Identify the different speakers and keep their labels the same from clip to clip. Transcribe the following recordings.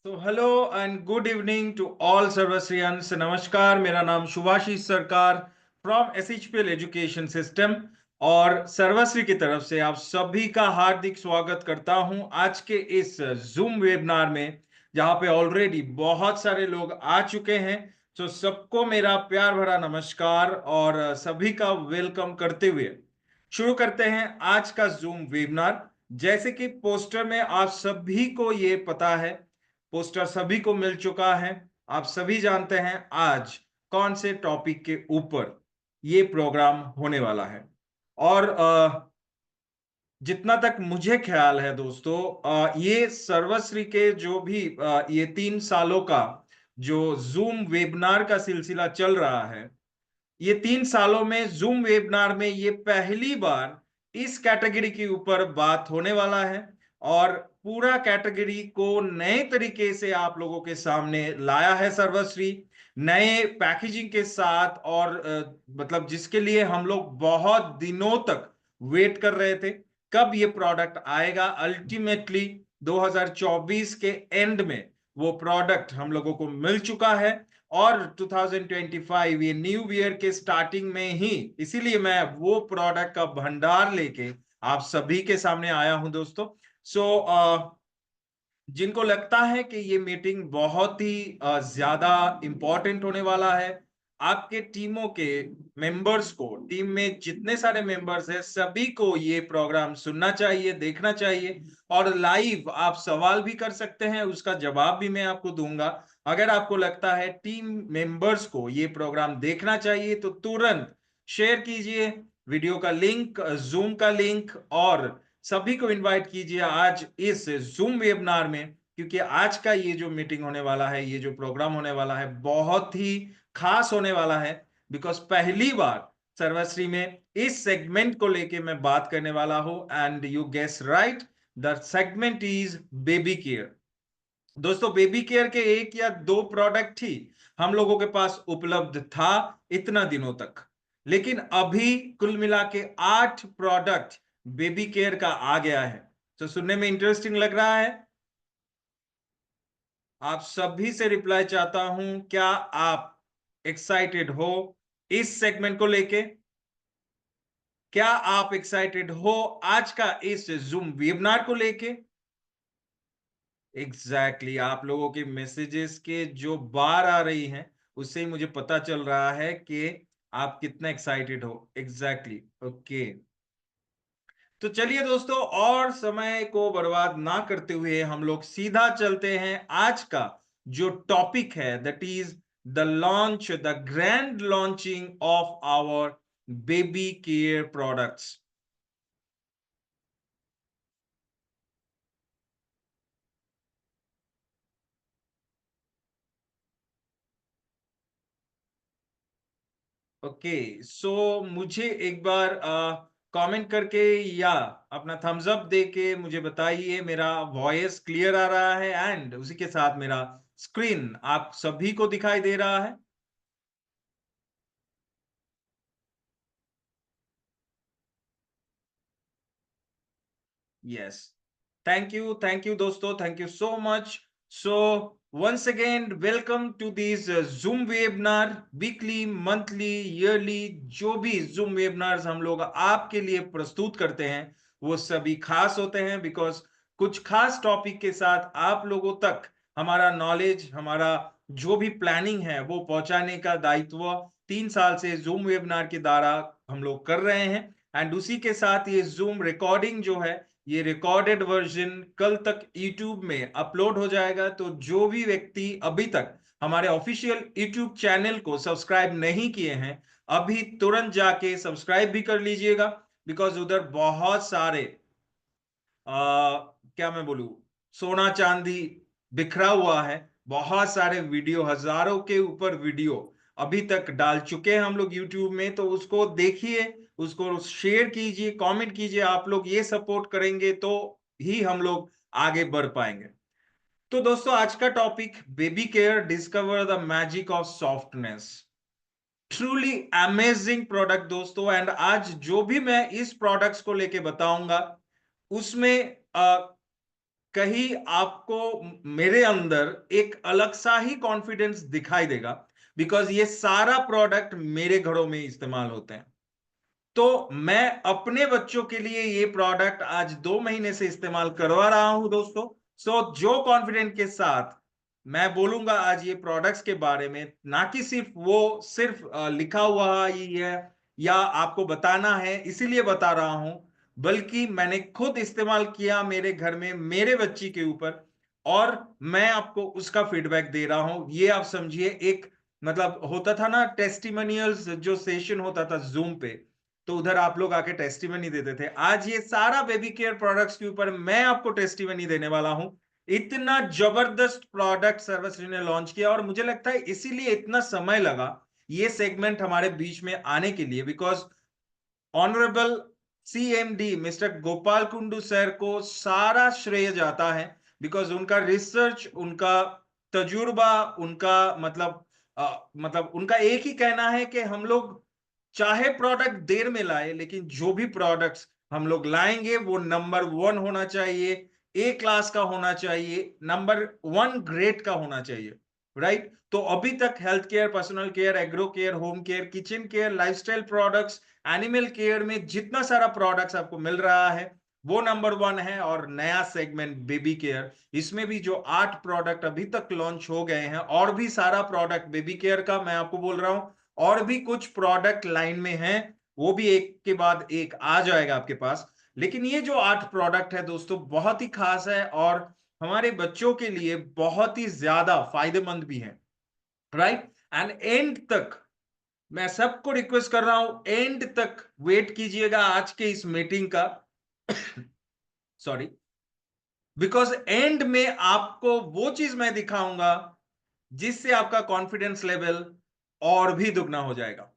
Speaker 1: तो hello and good evening to all सर्वश्रियंस। नमस्कार, मेरा नाम शुभाशीष सरकार फ्रॉम एसएचपीएल एजुकेशन सिस्टम और सर्वश्री की तरफ से आप सभी का हार्दिक स्वागत करता हूं आज के इस जूम वेबिनार में, जहां पे ऑलरेडी बहुत सारे लोग आ चुके हैं। तो सबको मेरा प्यार भरा नमस्कार और सभी का वेलकम करते हुए शुरू करते हैं आज का जूम वेबिनार। जैसे कि पोस्टर में आप सभी को ये पता है, पोस्टर सभी को मिल चुका है, आप सभी जानते हैं आज कौन से टॉपिक के ऊपर ये प्रोग्राम होने वाला है। और जितना तक मुझे ख्याल है दोस्तों, ये सर्वश्री के जो भी ये 3 सालों का जो जूम वेबिनार का सिलसिला चल रहा है, ये 3 सालों में जूम वेबिनार में ये पहली बार इस कैटेगरी के ऊपर बात होने वाला है। और पूरा कैटेगरी को नए तरीके से आप लोगों के सामने लाया है सर्वश्री, नए पैकेजिंग के साथ। और मतलब जिसके लिए हम लोग बहुत दिनों तक वेट कर रहे थे, कब ये प्रोडक्ट आएगा। अल्टीमेटली 2024 के एंड में वो प्रोडक्ट हम लोगों को मिल चुका है और 2025 ये न्यू ईयर के स्टार्टिंग में ही, इसीलिए मैं वो प्रोडक्ट का भंडार लेके आप सभी के सामने आया हूं दोस्तों। सो जिनको लगता है कि ये मीटिंग बहुत ही ज्यादा इंपॉर्टेंट होने वाला है, आपके टीमों के मेंबर्स को, टीम में जितने सारे मेंबर्स हैं सभी को ये प्रोग्राम सुनना चाहिए, देखना चाहिए। और लाइव आप सवाल भी कर सकते हैं, उसका जवाब भी मैं आपको दूंगा। अगर आपको लगता है टीम मेंबर्स को ये प्रोग्राम देखना चाहिए तो तुरंत शेयर कीजिए वीडियो का लिंक, जूम का लिंक, और सभी को इनवाइट कीजिए आज इस जूम वेबिनार में। क्योंकि आज का ये जो मीटिंग होने वाला है, ये जो प्रोग्राम होने वाला है, बहुत ही खास होने वाला है। बिकॉज पहली बार सर्वश्री में इस सेगमेंट को लेके मैं बात करने वाला हूं, and you guess right, the segment is baby care. दोस्तों, बेबी केयर के 1 या 2 प्रोडक्ट ही हम लोगों के पास उपलब्ध था इतना दिनों तक, लेकिन अभी कुल मिला के 8 प्रोडक्ट बेबी केयर का आ गया है। तो सुनने में इंटरेस्टिंग लग रहा है। आप सभी से रिप्लाई चाहता हूं, क्या आप एक्साइटेड हो इस सेगमेंट को लेके? क्या आप एक्साइटेड हो आज का इस जूम वेबिनार को लेके? एग्जैक्टली आप लोगों के मैसेजेस के जो बार आ रही हैं, उससे ही मुझे पता चल रहा है कि आप कितना एक्साइटेड हो। Exactly, okay. तो चलिए दोस्तों, और समय को बर्बाद ना करते हुए हम लोग सीधा चलते हैं आज का जो टॉपिक है, that is the launch, the grand launching of our baby care products. Okay, so मुझे एक बार कमेंट करके या अपना थम्स अप दे के मुझे बताइए मेरा वॉइस क्लियर आ रहा है एंड उसी के साथ मेरा स्क्रीन आप सभी को दिखाई दे रहा है। यस, थैंक यू दोस्तों, thank you so much. So once again welcome to these zoom webinar, weekly, monthly, yearly, जो भी जूम वेबिनार्स हम लोग आपके लिए प्रस्तुत करते हैं वो सभी खास होते हैं। बिकॉज कुछ खास टॉपिक के साथ आप लोगों तक हमारा नॉलेज, हमारा जो भी प्लानिंग है वो पहुंचाने का दायित्व 3 साल से जूम वेबिनार के द्वारा हम लोग कर रहे हैं। एंड उसी के साथ ये जूम रिकॉर्डिंग जो है, ये रिकॉर्डेड वर्जन कल तक यूट्यूब में अपलोड हो जाएगा। तो जो भी व्यक्ति अभी तक हमारे ऑफिशियल यूट्यूब चैनल को सब्सक्राइब नहीं किए हैं, अभी तुरंत जाके सब्सक्राइब भी कर लीजिएगा। बिकॉज उधर बहुत सारे क्या मैं बोलूं, सोना चांदी बिखरा हुआ है। बहुत सारे वीडियो, हजारों के ऊपर वीडियो अभी तक डाल चुके हैं हम लोग यूट्यूब में। तो उसको देखिए, उसको शेयर कीजिए, कमेंट कीजिए। आप लोग ये सपोर्ट करेंगे तो ही हम लोग आगे बढ़ पाएंगे। तो दोस्तों, आज का topic baby care, discover the magic of softness. Truly amazing product दोस्तों। एंड आज जो भी मैं इस प्रोडक्ट्स को लेके बताऊंगा उसमें कहीं आपको मेरे अंदर एक अलग सा ही कॉन्फिडेंस दिखाई देगा, बिकॉज ये सारा प्रोडक्ट मेरे घरों में इस्तेमाल होते हैं। तो मैं अपने बच्चों के लिए ये प्रोडक्ट आज 2 महीने से इस्तेमाल करवा रहा हूं दोस्तों। सो जो कॉन्फिडेंट के साथ मैं बोलूंगा आज ये प्रोडक्ट्स के बारे में, ना कि सिर्फ लिखा हुआ ही है या आपको बताना है इसीलिए बता रहा हूं, बल्कि मैंने खुद इस्तेमाल किया मेरे घर में मेरे बच्ची के ऊपर, और मैं आपको उसका फीडबैक दे रहा हूं। ये आप समझिए एक, मतलब होता था ना टेस्टिमोनियल्स जो सेशन होता था जूम पे, तो उधर आप लोग आके टेस्टिमनी देते थे। आज ये सारा बेबी केयर प्रोडक्ट्स के ऊपर मैं आपको टेस्टिमनी देने वाला हूं। इतना जबरदस्त प्रोडक्ट सर्वश्री ने लॉन्च किया, और मुझे लगता है इसीलिए इतना समय लगा ये सेगमेंट हमारे बीच में आने के लिए, because honourable CMD mister Gopal Kundu sir को सारा श्रेय जाता है, बिकॉज उनका रिसर्च, उनका तजुर्बा, उनका मतलब उनका एक ही कहना है कि हम लोग चाहे प्रोडक्ट देर में लाए, लेकिन जो भी प्रोडक्ट्स हम लोग लाएंगे वो नंबर 1 होना चाहिए, ए क्लास का होना चाहिए, नंबर 1 ग्रेड का होना चाहिए, राइट। तो अभी तक health care, personal care, agro care, home care, kitchen care, lifestyle products, animal care में जितना सारा प्रोडक्ट्स आपको मिल रहा है वो नंबर 1 है। और नया सेगमेंट बेबी केयर, इसमें भी जो 8 प्रोडक्ट अभी तक लॉन्च हो गए हैं, और भी सारा प्रोडक्ट बेबी केयर का मैं आपको बोल रहा हूं, और भी कुछ प्रोडक्ट लाइन में हैं, वो भी एक के बाद एक आ जाएगा आपके पास। लेकिन ये जो 8 प्रोडक्ट है दोस्तों बहुत ही खास है, और हमारे बच्चों के लिए बहुत ही ज्यादा फायदेमंद भी है, राइट। एंड एंड तक मैं सबको रिक्वेस्ट कर रहा हूं, एंड तक वेट कीजिएगा आज के इस मीटिंग का सॉरी, बिकॉज एंड में आपको वो चीज मैं दिखाऊंगा जिससे आपका कॉन्फिडेंस लेवल और भी दुगना हो जाएगा।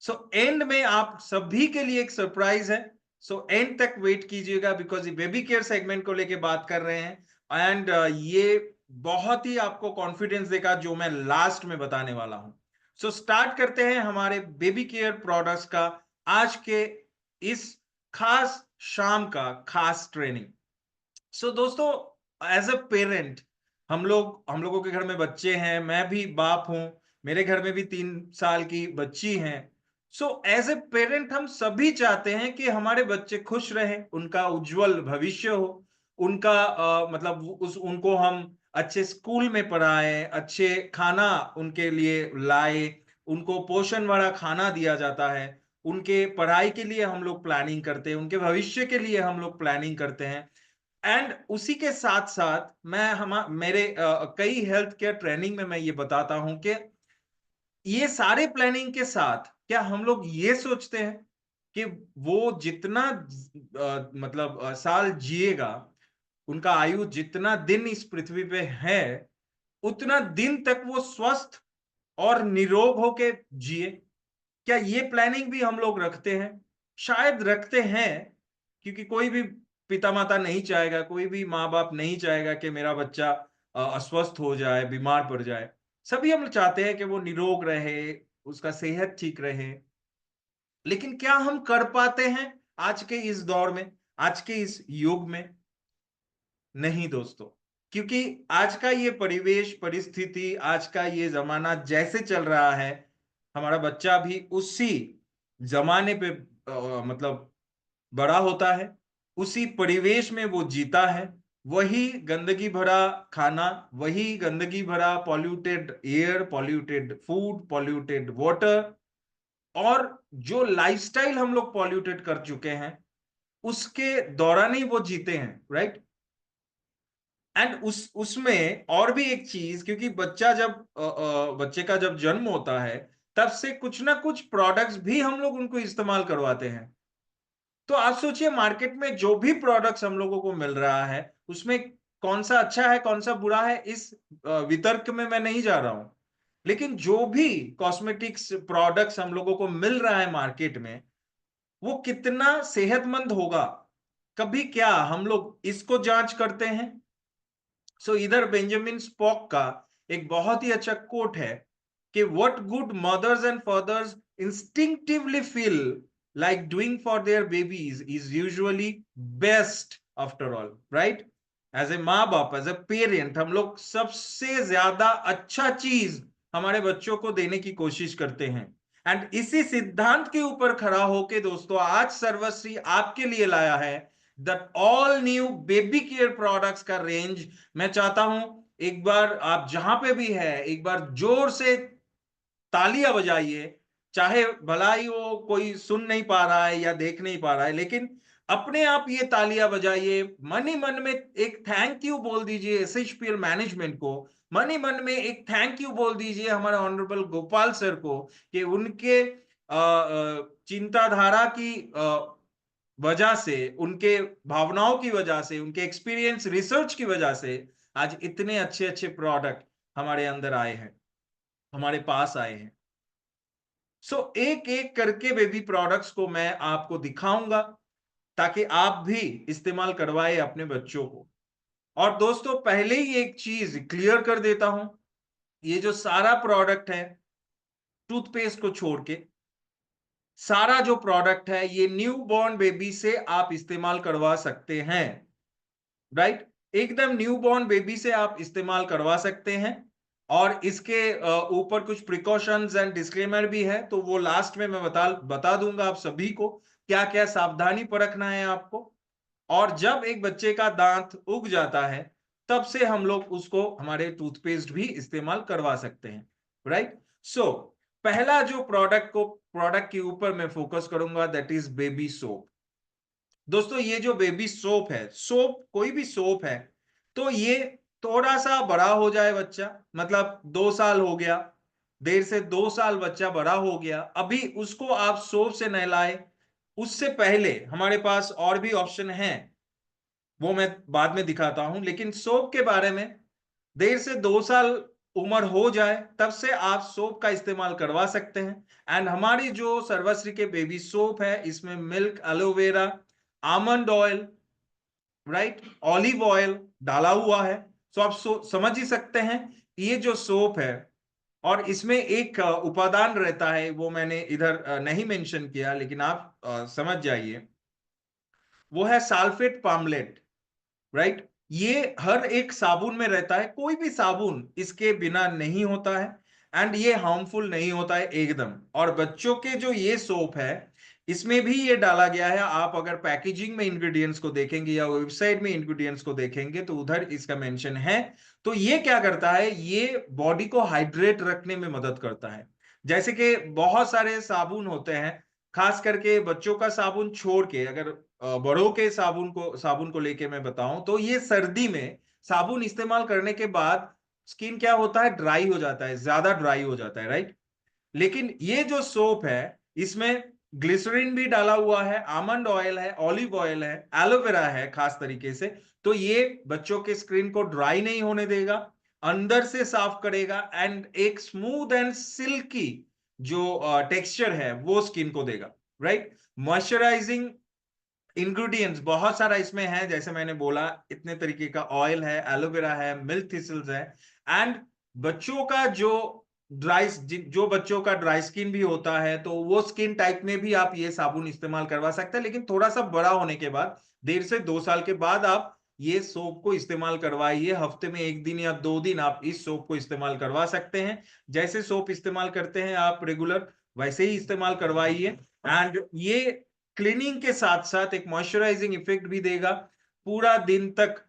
Speaker 1: सो एंड में आप सभी के लिए एक सरप्राइज है। सो एंड तक वेट कीजिएगा, बिकॉज ये बेबी केयर सेगमेंट को लेके बात कर रहे हैं, एंड ये बहुत ही आपको कॉन्फिडेंस देगा जो मैं लास्ट में बताने वाला हूं। सो स्टार्ट करते हैं हमारे बेबी केयर प्रोडक्ट्स का आज के इस खास शाम का खास ट्रेनिंग। सो दोस्तों, एज अ पेरेंट, हम लोगों के घर में बच्चे हैं, मैं भी बाप हूं, मेरे घर में भी 3 साल की बच्ची हैं। सो एज ए पेरेंट हम सभी चाहते हैं कि हमारे बच्चे खुश रहें, उनका उज्जवल भविष्य हो, उनका मतलब उनको हम अच्छे स्कूल में पढ़ाएं, अच्छे खाना उनके लिए लाए, उनको पोषण वाला खाना दिया जाता है, उनके पढ़ाई के लिए हम लोग प्लानिंग करते हैं, उनके भविष्य के लिए हम लोग प्लानिंग करते हैं। एंड उसी के साथ साथ मैं मेरे कई हेल्थ केयर ट्रेनिंग में मैं ये बताता हूं कि ये सारे प्लानिंग के साथ क्या हम लोग ये सोचते हैं कि वो जितना साल जिएगा, उनका आयु जितना दिन इस पृथ्वी पे है, उतना दिन तक वो स्वस्थ और निरोग होके जिए? क्या ये प्लानिंग भी हम लोग रखते हैं? शायद रखते हैं, क्योंकि कोई भी पिता माता नहीं चाहेगा, कोई भी माँ बाप नहीं चाहेगा कि मेरा बच्चा अस्वस्थ हो जाए, बीमार पड़ जाए। सभी हम चाहते हैं कि वो निरोग रहे, उसका सेहत ठीक रहे। लेकिन क्या हम कर पाते हैं आज के इस दौर में, आज के इस युग में? नहीं दोस्तों, क्योंकि आज का ये परिवेश परिस्थिति, आज का ये जमाना जैसे चल रहा है, हमारा बच्चा भी उसी जमाने पे मतलब बड़ा होता है, उसी परिवेश में वो जीता है। वही गंदगी भरा खाना, वही गंदगी भरा polluted air, polluted food, polluted water, और जो लाइफस्टाइल हम लोग पॉल्यूटेड कर चुके हैं उसके दौरान ही वो जीते हैं, राइट। एंड उसमें और भी एक चीज, क्योंकि बच्चे का जब जन्म होता है तब से कुछ ना कुछ प्रोडक्ट्स भी हम लोग उनको इस्तेमाल करवाते हैं। तो आप सोचिए, मार्केट में जो भी प्रोडक्ट्स हम लोगों को मिल रहा है उसमें कौन सा अच्छा है कौन सा बुरा है, इस वितर्क में मैं नहीं जा रहा हूं। लेकिन जो भी कॉस्मेटिक्स प्रोडक्ट्स हम लोगों को मिल रहा है मार्केट में, वो कितना सेहतमंद होगा, कभी क्या हम लोग इसको जांच करते हैं? सो इधर बेंजामिन स्पॉक का एक बहुत ही अच्छा कोट है कि what good mothers and fathers instinctively feel like doing for their babies is usually best after all, right? As a माँ बाप, एज ए पेरेंट, हम लोग सबसे ज्यादा अच्छा चीज हमारे बच्चों को देने की कोशिश करते हैं। एंड इसी सिद्धांत के ऊपर खड़ा होके दोस्तों आज सर्वश्री आपके लिए लाया है the all new baby care products का रेंज। मैं चाहता हूं एक बार आप जहां पे भी है एक बार जोर से तालियां बजाइए, चाहे भला ही वो कोई सुन नहीं पा रहा है या देख नहीं पा रहा है, लेकिन अपने आप ये तालियां बजाइए, मन ही मन में एक थैंक यू बोल दीजिए एसएचपीएल मैनेजमेंट को, मन ही मन में एक थैंक यू बोल दीजिए हमारे ऑनरेबल गोपाल सर को कि उनके चिंताधारा की वजह से, उनके भावनाओं की वजह से, उनके एक्सपीरियंस रिसर्च की वजह से आज इतने अच्छे अच्छे प्रोडक्ट हमारे अंदर आए हैं, हमारे पास आए हैं। एक एक करके बेबी प्रोडक्ट्स को मैं आपको दिखाऊंगा ताकि आप भी इस्तेमाल करवाए अपने बच्चों को। और दोस्तों पहले ही एक चीज क्लियर कर देता हूं, ये जो सारा प्रोडक्ट है टूथपेस्ट को छोड़ के सारा जो प्रोडक्ट है ये न्यू बॉर्न बेबी से आप इस्तेमाल करवा सकते हैं, राइट। एकदम न्यू बॉर्न बेबी से आप इस्तेमाल करवा सकते हैं। और इसके ऊपर कुछ प्रिकॉशंस एंड डिस्क्लेमर भी है, तो वो लास्ट में मैं बता दूंगा आप सभी को क्या क्या सावधानी परखना है आपको। और जब एक बच्चे का दांत उग जाता है तब से हम लोग उसको हमारे टूथपेस्ट भी इस्तेमाल करवा सकते हैं, राइट। पहला जो प्रोडक्ट के ऊपर मैं फोकस करूंगा दैट इज बेबी सोप। दोस्तों ये जो बेबी सोप है, सोप कोई भी सोप है, तो ये थोड़ा सा बड़ा हो जाए बच्चा, मतलब 2 साल हो गया, 1.5 से 2 साल बच्चा बड़ा हो गया, अभी उसको आप सोप से नहलाए। उससे पहले हमारे पास और भी ऑप्शन हैं, वो मैं बाद में दिखाता हूं, लेकिन सोप के बारे में 1.5 से 2 साल उम्र हो जाए तब से आप सोप का इस्तेमाल करवा सकते हैं। एंड हमारी जो सर्वश्री के बेबी सोप है इसमें milk, aloe vera, almond oil, right, olive oil डाला हुआ है। सो आप समझ ही सकते हैं ये जो सोप है, और इसमें एक उपादान रहता है वो मैंने इधर नहीं मेंशन किया, लेकिन आप समझ जाइए, वो है सल्फेट पामलेट, राइट। ये हर एक साबुन में रहता है, कोई भी साबुन इसके बिना नहीं होता है, एंड ये हार्मफुल नहीं होता है एकदम। और बच्चों के जो ये सोप है इसमें भी ये डाला गया है, आप अगर पैकेजिंग में इंग्रेडिएंट्स को देखेंगे या वेबसाइट में इंग्रेडिएंट्स को देखेंगे तो उधर इसका मेंशन है। तो ये क्या करता है, ये बॉडी को हाइड्रेट रखने में मदद करता है। जैसे कि बहुत सारे साबुन होते हैं, खास करके बच्चों का साबुन छोड़ के अगर बड़ों के साबुन को लेके मैं बताऊं तो ये सर्दी में साबुन इस्तेमाल करने के बाद स्किन क्या होता है, ड्राई हो जाता है, ज्यादा ड्राई हो जाता है, राइट। लेकिन ये जो सोप है इसमें ग्लिसरीन भी डाला हुआ है, आमंड ऑयल है, ऑलिव ऑयल है, एलोवेरा है खास तरीके से। तो ये बच्चों के स्किन को ड्राई नहीं होने देगा, अंदर से साफ करेगा, एंड एक स्मूथ एंड सिल्की जो टेक्सचर है वो स्किन को देगा, राइट। मॉइस्चराइजिंग इंग्रेडिएंट्स बहुत सारा इसमें है, जैसे मैंने बोला इतने तरीके का ऑयल है, एलोवेरा है, मिल्क थिसल्स है। एंड बच्चों का जो बच्चों का ड्राई स्किन भी होता है तो वो स्किन टाइप में भी आप ये साबुन इस्तेमाल करवा सकते हैं, लेकिन थोड़ा सा बड़ा होने के बाद 1.5 से 2 साल के बाद आप ये सोप को इस्तेमाल करवाइए। हफ्ते में 1 दिन या 2 दिन आप इस सोप को इस्तेमाल करवा सकते हैं, जैसे सोप इस्तेमाल करते हैं आप रेगुलर वैसे ही इस्तेमाल करवाइए। एंड ये क्लीनिंग के साथ साथ एक मॉइस्चराइजिंग इफेक्ट भी देगा, पूरा दिन तक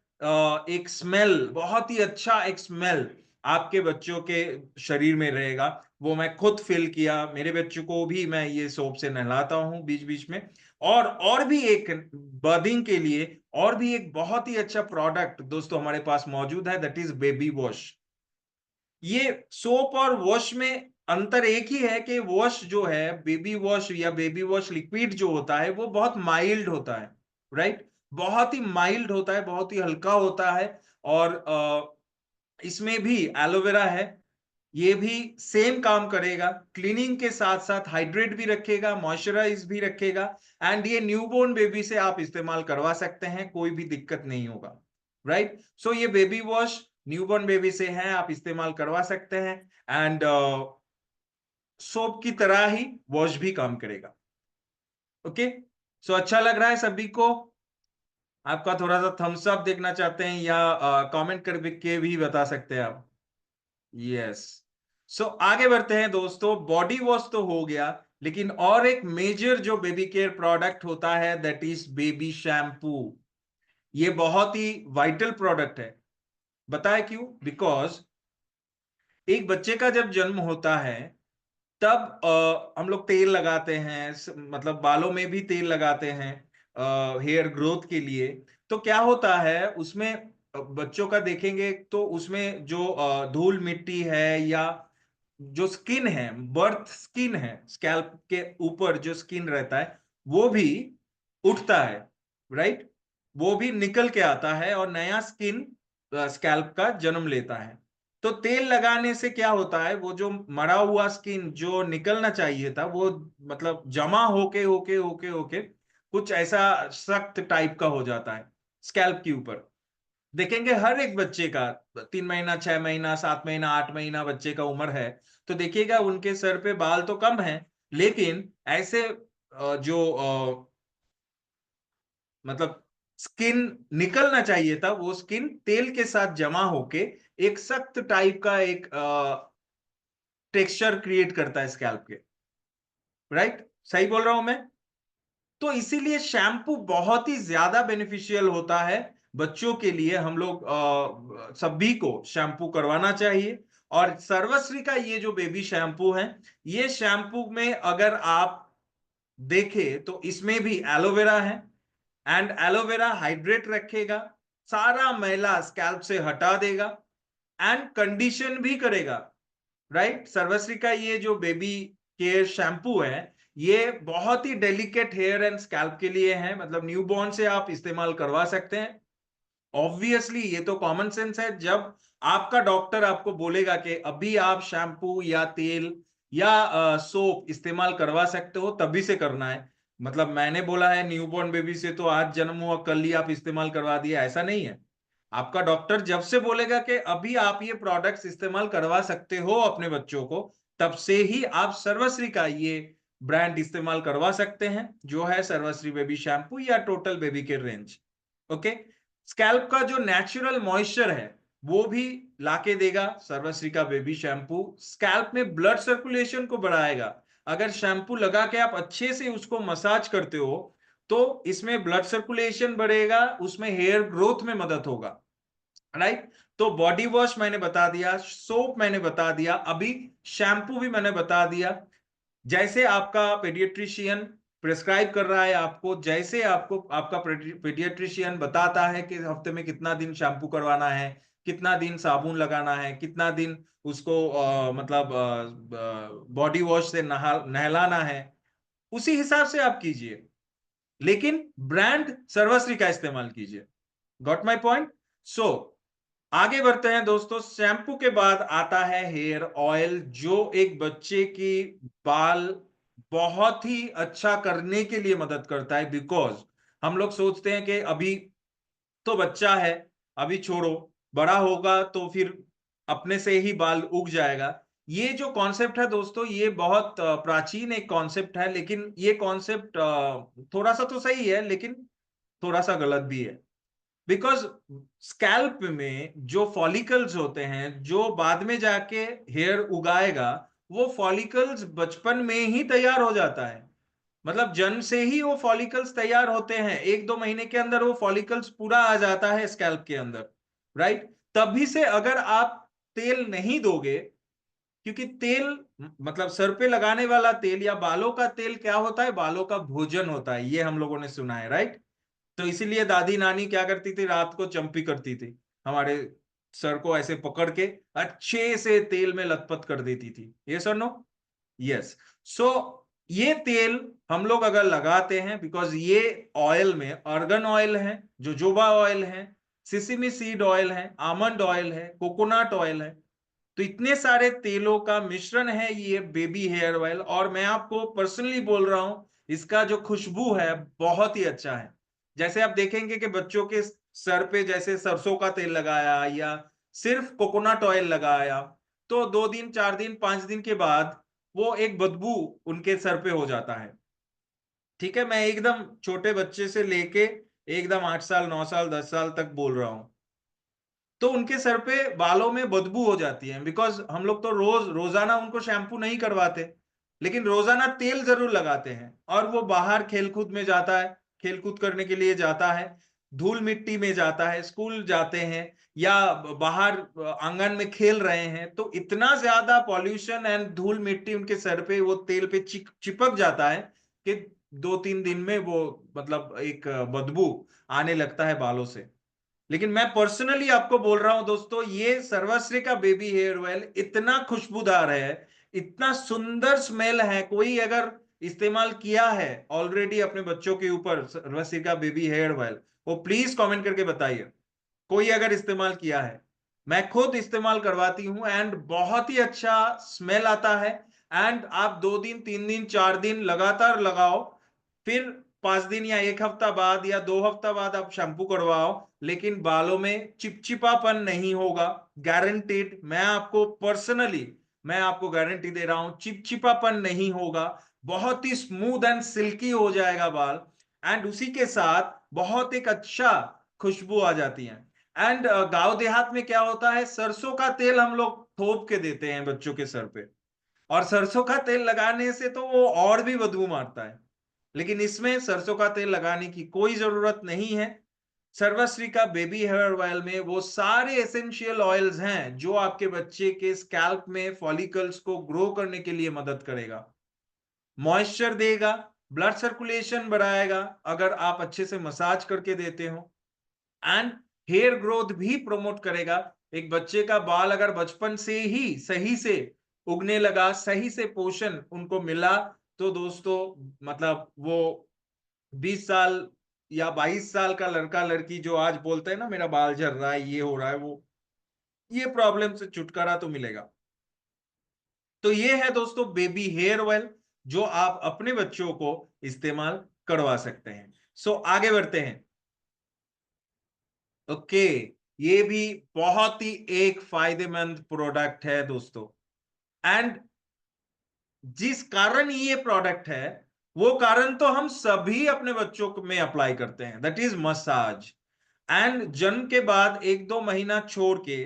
Speaker 1: एक स्मेल, बहुत ही अच्छा एक स्मेल आपके बच्चों के शरीर में रहेगा। वो मैं खुद फील किया, मेरे बच्चों को भी मैं ये सोप से नहलाता हूं बीच बीच में। और भी एक बर्दिंग के लिए और भी एक बहुत ही अच्छा प्रोडक्ट दोस्तों हमारे पास मौजूद है, दैट इज बेबी वॉश। ये सोप और वॉश में अंतर एक ही है कि वॉश जो है, बेबी वॉश या बेबी वॉश लिक्विड जो होता है वो बहुत माइल्ड होता है, राइट। बहुत ही माइल्ड होता है, बहुत ही हल्का होता है। और इसमें भी एलोवेरा है, ये भी सेम काम करेगा, क्लीनिंग के साथ साथ हाइड्रेट भी रखेगा, मॉइस्चराइज भी रखेगा। एंड ये न्यूबॉर्न बेबी से आप इस्तेमाल करवा सकते हैं, कोई भी दिक्कत नहीं होगा, राइट। ये बेबी वॉश न्यूबॉर्न बेबी से है, आप इस्तेमाल करवा सकते हैं। एंड सोप की तरह ही वॉश भी काम करेगा। ओके, अच्छा लग रहा है सभी को? आपका थोड़ा सा थम्स अप देखना चाहते हैं या कमेंट करके भी बता सकते हैं आप। यस। सो आगे बढ़ते हैं दोस्तों। बॉडी वॉश तो हो गया, लेकिन और एक मेजर जो बेबी केयर प्रोडक्ट होता है दैट इज बेबी शैम्पू। ये बहुत ही वाइटल प्रोडक्ट है। बताए क्यों? बिकॉज एक बच्चे का जब जन्म होता है तब हम लोग तेल लगाते हैं, मतलब बालों में भी तेल लगाते हैं हेयर ग्रोथ के लिए। तो क्या होता है उसमें, बच्चों का देखेंगे तो उसमें जो धूल मिट्टी है या जो स्किन है, बर्थ स्किन है, स्कैल्प के ऊपर जो स्किन रहता है वो भी उठता है, राइट? वो भी निकल के आता है और नया स्किन स्कैल्प का जन्म लेता है। तो तेल लगाने से क्या होता है, वो जो मरा हुआ स्किन जो निकलना चाहिए था वो मतलब जमा होके होके होके होके कुछ ऐसा सख्त टाइप का हो जाता है स्कैल्प के ऊपर। देखेंगे हर एक बच्चे का 3 महीना, 6 महीना, 7 महीना, 8 महीना बच्चे का उम्र है तो देखिएगा उनके सर पे बाल तो कम है, लेकिन ऐसे जो मतलब स्किन निकलना चाहिए था वो स्किन तेल के साथ जमा होके एक सख्त टाइप का एक टेक्सचर क्रिएट करता है स्कैल्प के। राइट? सही बोल रहा हूं मैं? तो इसीलिए शैम्पू बहुत ही ज्यादा बेनिफिशियल होता है बच्चों के लिए। हम लोग सभी को शैम्पू करवाना चाहिए। और सर्वश्री का ये जो बेबी शैम्पू है, ये शैम्पू में अगर आप देखें तो इसमें भी एलोवेरा है, एंड एलोवेरा हाइड्रेट रखेगा, सारा मैला स्कैल्प से हटा देगा एंड कंडीशन भी करेगा। राइट? सर्वश्री का ये जो बेबी केयर शैम्पू है, ये बहुत ही डेलिकेट हेयर एंड स्कैल्प के लिए है, मतलब न्यूबॉर्न से आप इस्तेमाल करवा सकते हैं। ऑब्वियसली ये तो कॉमन सेंस है। जब आपका डॉक्टर आपको बोलेगा कि अभी आप शैम्पू या तेल या सोप इस्तेमाल करवा सकते हो, तभी से करना है। मतलब मैंने बोला है न्यूबॉर्न बेबी से तो आज जन्म हुआ कल ही आप इस्तेमाल करवा दिया, ऐसा नहीं है। आपका डॉक्टर जब से बोलेगा कि अभी आप ये प्रोडक्ट्स इस्तेमाल करवा सकते हो अपने बच्चों को, तब से ही आप सर्वश्री का ये ब्रांड इस्तेमाल करवा सकते हैं, जो है सर्वश्री बेबी शैम्पू या total baby care range. Okay? Scalp का जो नेचुरल मॉइस्चर है वो भी लाके देगा सर्वश्री का बेबी शैम्पू। स्कैल्प में ब्लड सर्कुलेशन को बढ़ाएगा। अगर शैम्पू लगा के आप अच्छे से उसको मसाज करते हो तो इसमें ब्लड सर्कुलेशन बढ़ेगा, उसमें हेयर ग्रोथ में मदद होगा। राइट? तो बॉडी वॉश मैंने बता दिया, सोप मैंने बता दिया, अभी शैम्पू भी मैंने बता दिया। जैसे आपका पेडियाट्रिशियन प्रिस्क्राइब कर रहा है आपको, जैसे आपको आपका पेडियाट्रिशियन बताता है कि हफ्ते में कितना दिन शैम्पू करवाना है, कितना दिन साबुन लगाना है, कितना दिन उसको मतलब बॉडी वॉश से नहलाना है, उसी हिसाब से आप कीजिए, लेकिन ब्रांड सर्वश्री का इस्तेमाल कीजिए। Got my point? सो आगे बढ़ते हैं दोस्तों। शैम्पू के बाद आता है हेयर ऑयल, जो एक बच्चे की बाल बहुत ही अच्छा करने के लिए मदद करता है। बिकॉज हम लोग सोचते हैं कि अभी तो बच्चा है, अभी छोड़ो, बड़ा होगा तो फिर अपने से ही बाल उग जाएगा। ये जो कॉन्सेप्ट है दोस्तों, ये बहुत प्राचीन एक कॉन्सेप्ट है, लेकिन ये कॉन्सेप्ट थोड़ा सा तो सही है लेकिन थोड़ा सा गलत भी है। बिकॉज स्कैल्प में जो फॉलिकल्स होते हैं जो बाद में जाके हेयर उगाएगा, वो फॉलिकल्स बचपन में ही तैयार हो जाता है। मतलब जन्म से ही वो फॉलिकल्स तैयार होते हैं, 1-2 महीने के अंदर वो फॉलिकल्स पूरा आ जाता है स्कैल्प के अंदर। राइट? तभी से अगर आप तेल नहीं दोगे, क्योंकि तेल मतलब सर पे लगाने वाला तेल या बालों का तेल क्या होता है, बालों का भोजन होता है, ये हम लोगों ने सुना है। राइट? तो इसीलिए दादी नानी क्या करती थी, रात को चंपी करती थी, हमारे सर को ऐसे पकड़ के अच्छे से तेल में लथपथ कर देती थी। ये सर नो? यस। सो ये तेल हम लोग अगर लगाते हैं, बिकॉज ये ऑयल में अर्गन ऑयल है, जोजोबा ऑयल है, सिसिमी सीड ऑयल है, आमंड ऑयल है, कोकोनट ऑयल है, तो इतने सारे तेलों का मिश्रण है ये बेबी हेयर ऑयल। और मैं आपको पर्सनली बोल रहा हूं, इसका जो खुशबू है बहुत ही अच्छा है। जैसे आप देखेंगे कि बच्चों के सर पे जैसे सरसों का तेल लगाया या सिर्फ कोकोनट ऑयल लगाया, तो 2 दिन, 4 दिन, 5 दिन के बाद वो एक बदबू उनके सर पे हो जाता है। ठीक है? मैं एकदम छोटे बच्चे से लेके एकदम 8 साल 9 साल 10 साल तक बोल रहा हूं, तो उनके सर पे बालों में बदबू हो जाती है। बिकॉज हम लोग तो रोजाना उनको शैम्पू नहीं करवाते, लेकिन रोजाना तेल जरूर लगाते हैं। और वो बाहर खेलकूद में जाता है, खेलकूद करने के लिए जाता है, धूल मिट्टी में जाता है, स्कूल जाते हैं या बाहर आंगन में खेल रहे हैं, तो इतना ज्यादा पॉल्यूशन एंड धूल मिट्टी उनके सर पे वो तेल पे चिपक जाता है कि 2-3 दिन में वो मतलब एक बदबू आने लगता है बालों से। लेकिन मैं पर्सनली आपको बोल रहा हूं दोस्तों, ये सर्वश्री का बेबी हेयर ऑयल इतना खुशबूदार है, इतना सुंदर स्मेल है। कोई अगर इस्तेमाल किया है ऑलरेडी अपने बच्चों के ऊपर सर्वश्री का बेबी हेयर ऑयल, वो प्लीज कमेंट करके बताइए। कोई अगर इस्तेमाल किया है, मैं खुद इस्तेमाल करवाती हूं एंड बहुत ही अच्छा स्मेल आता है। एंड आप 2 दिन 3 दिन 4 दिन लगातार लगाओ, फिर 5 दिन या 1 हफ्ता बाद या 2 हफ्ता बाद आप शैम्पू करवाओ, लेकिन बालों में चिपचिपापन नहीं होगा, गारंटीड। मैं आपको पर्सनली मैं आपको गारंटी दे रहा हूं, चिपचिपापन नहीं होगा, बहुत ही स्मूथ एंड सिल्की हो जाएगा बाल। एंड उसी के साथ बहुत एक अच्छा खुशबू आ जाती है। एंड गांव देहात में क्या होता है, सरसों का तेल हम लोग थोप के देते हैं बच्चों के सर पे, और सरसों का तेल लगाने से तो वो और भी बदबू मारता है। लेकिन इसमें सरसों का तेल लगाने की कोई जरूरत नहीं है। सर्वश्री का बेबी हेयर ऑयल में वो सारे एसेंशियल ऑयल्स हैं जो आपके बच्चे के स्कैल्प में फॉलिकल्स को ग्रो करने के लिए मदद करेगा, मॉइस्चर देगा, ब्लड सर्कुलेशन बढ़ाएगा अगर आप अच्छे से मसाज करके देते हो, एंड हेयर ग्रोथ भी प्रमोट करेगा। एक बच्चे का बाल अगर बचपन से ही सही से उगने लगा, सही से पोषण उनको मिला, तो दोस्तों मतलब वो 20 साल या 22 साल का लड़का लड़की जो आज बोलते हैं ना मेरा बाल झड़ रहा है, ये हो रहा है, वो ये प्रॉब्लम से छुटकारा तो मिलेगा। तो ये है दोस्तों बेबी हेयर ऑयल, जो आप अपने बच्चों को इस्तेमाल करवा सकते हैं। सो आगे बढ़ते हैं। ओके, ये भी बहुत ही एक फायदेमंद प्रोडक्ट है दोस्तों। एंड जिस कारण ये प्रोडक्ट है, वो कारण तो हम सभी अपने बच्चों में अप्लाई करते हैं, दैट इज मसाज। एंड जन्म के बाद 1-2 महीना छोड़ के